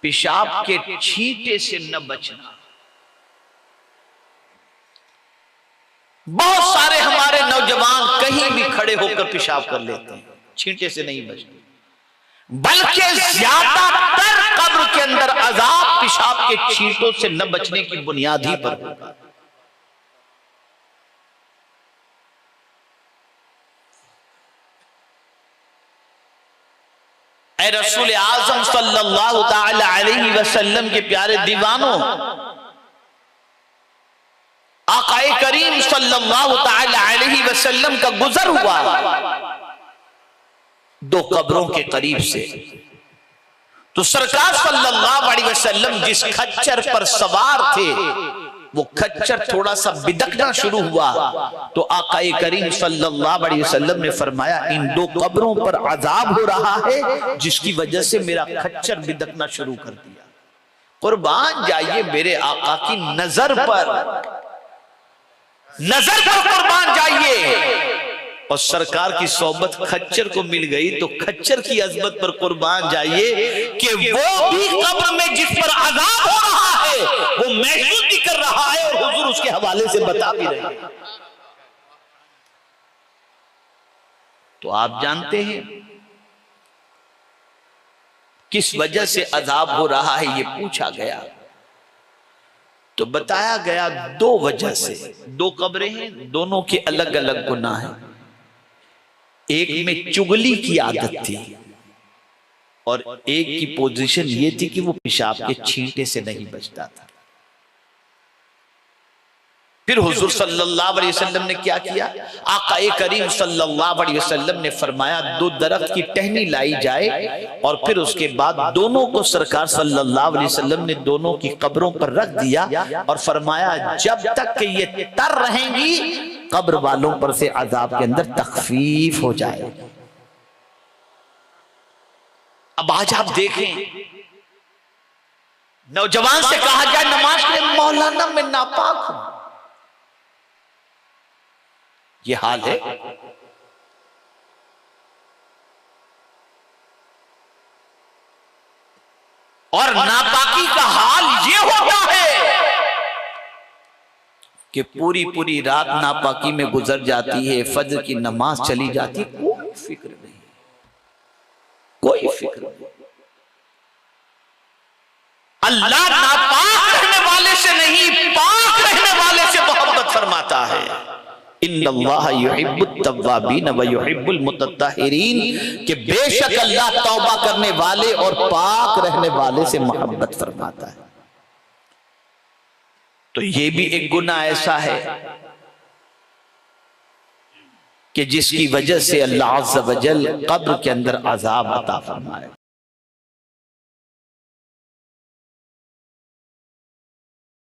پیشاب کے چھینٹے سے نہ بچنا. بہت سارے ہمارے نوجوان کہیں بھی کھڑے ہو کر پیشاب کر لیتے ہیں, چھینٹے سے نہیں بچتے, بلکہ زیادہ تر قبر کے اندر عذاب پیشاب کے چھینٹوں سے نہ بچنے کی بنیاد ہی پر ہوگا. اے رسول اعظم صلی اللہ تعالی علیہ وسلم کے پیارے دیوانوں, آقا کریم صلی اللہ تعالی علیہ وسلم کا گزر ہوا دو قبروں کے قریب سے, تو سرکار صلی اللہ علیہ وسلم جس کھچر پر سوار تھے وہ کھچر تھوڑا سا بدکنا شروع ہوا, تو آقا کریم صلی اللہ علیہ وسلم نے فرمایا ان دو قبروں پر عذاب ہو رہا ہے جس کی وجہ سے میرا کھچر بدکنا شروع کر دیا. قربان جائیے میرے آقا کی نظر پر قربان جائیے, اور سرکار کی صحبت کھچر کو مل گئی تو کھچر کی عظمت پر قربان جائیے کہ وہ بھی قبر میں جس پر عذاب ہو رہا ہے وہ محسوس بھی کر رہا ہے, اور حضور اس کے حوالے سے بتا بھی رہے ہیں. تو آپ جانتے ہیں کس وجہ سے عذاب ہو رہا ہے, یہ پوچھا گیا تو بتایا گیا دو وجہ سے. دو قبریں ہیں, دونوں کے الگ الگ گناہ ہیں. ایک میں چغلی کی عادت تھی اور ایک کی پوزیشن یہ تھی کہ وہ پیشاب کے چھینٹے سے نہیں بچتا تھا. پھر حضور صلی اللہ علیہ وسلم نے کیا کیا, آقا کریم صلی اللہ علیہ وسلم نے فرمایا دو درخت کی ٹہنی لائی جائے, اور پھر اس کے بعد دونوں کو سرکار صلی اللہ علیہ وسلم نے دونوں کی قبروں پر رکھ دیا اور فرمایا جب تک کہ یہ تر رہیں گی قبر والوں پر سے عذاب کے اندر تخفیف ہو جائے. اب آج آپ دیکھیں نوجوان سے کہا جائے نماز میں مولانا میں ناپاک ہوں, یہ حال ہے. اور ناپاکی کا حال یہ ہوتا ہے کہ پوری رات ناپاکی میں گزر جاتی ہے, فجر کی نماز چلی جاتی ہے, کوئی فکر نہیں, کوئی فکر نہیں. اللہ ناپاک رہنے والے سے نہیں پاک رہنے والے سے محبت فرماتا ہے. ان اللہ یحب التوابین ویحب المتطہرین, کہ بے شک اللہ توبہ کرنے والے اور پاک رہنے والے سے محبت فرماتا ہے. تو یہ بھی ایک گناہ ایسا ہے کہ جس کی وجہ سے اللہ عز و جل قبر کے اندر عذاب عطا فرمائے.